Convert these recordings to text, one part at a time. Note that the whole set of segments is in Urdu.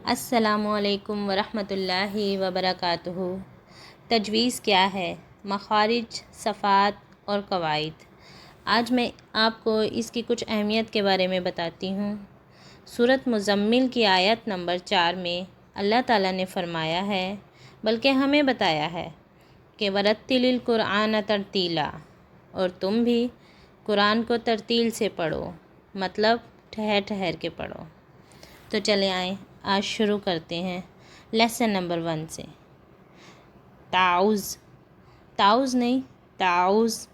السلام علیکم ورحمۃ اللہ وبرکاتہ۔ تجویز کیا ہے؟ مخارج، صفات اور قواعد۔ آج میں آپ کو اس کی کچھ اہمیت کے بارے میں بتاتی ہوں۔ سورۃ مزمل کی آیت نمبر 4 میں اللہ تعالیٰ نے فرمایا ہے، بلکہ ہمیں بتایا ہے کہ وَرَتِّلِ الْقُرْآنَ تَرْتِیلًا، اور تم بھی قرآن کو ترتیل سے پڑھو، مطلب ٹھہر ٹھہر کے پڑھو۔ تو چلے آئیں آج شروع کرتے ہیں لیسن نمبر 1 سے۔ تعوذ، تعوذ نہیں، تعوذ۔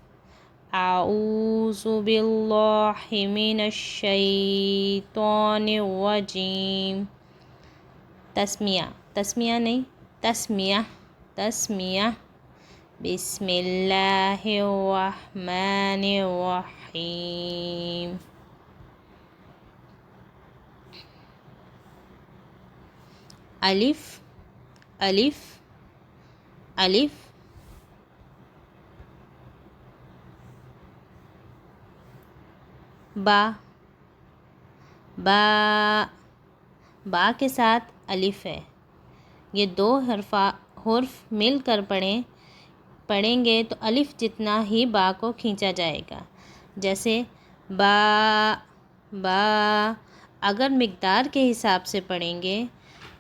اعوذ باللہ من الشیطان الرجیم۔ تسمیہ، تسمیہ نہیں، تسمیہ، تسمیہ۔ بسم اللہ الرحمن الرحیم۔ الف، الف، الف۔ با، با، با کے ساتھ الف ہے۔ یہ دو حرف مل کر پڑھیں گے تو الف جتنا ہی با کو کھینچا جائے گا، جیسے با، با۔ اگر مقدار کے حساب سے پڑھیں گے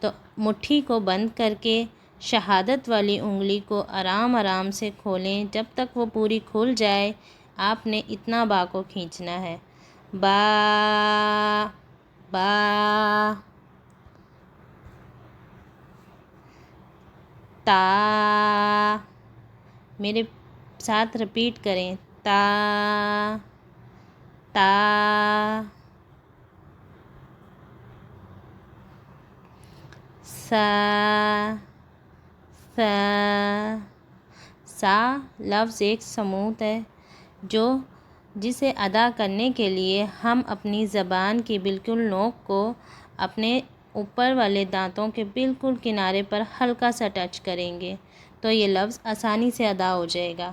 تو مٹھی کو بند کر کے شہادت والی انگلی کو آرام آرام سے کھولیں، جب تک وہ پوری کھل جائے آپ نے اتنا با کو کھینچنا ہے۔ با، با۔ تا، میرے ساتھ رپیٹ کریں، تا، تا۔ سا، سا۔ سا لفظ ایک سموت ہے جسے ادا کرنے کے لیے ہم اپنی زبان کی بالکل نوک کو اپنے اوپر والے دانتوں کے بالکل کنارے پر ہلکا سا ٹچ کریں گے تو یہ لفظ آسانی سے ادا ہو جائے گا۔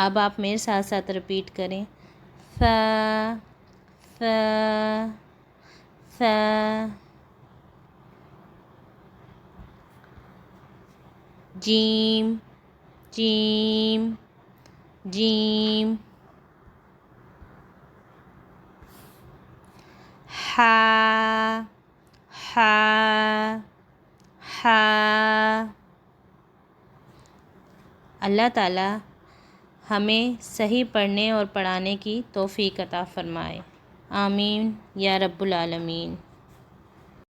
اب آپ میرے ساتھ ساتھ رپیٹ کریں، سا، سا، سا۔ جیم، جیم، جیم۔ ہا، ہا، ہا۔ اللہ تعالیٰ ہمیں صحیح پڑھنے اور پڑھانے کی توفیق عطا فرمائے، آمین یا رب العالمین۔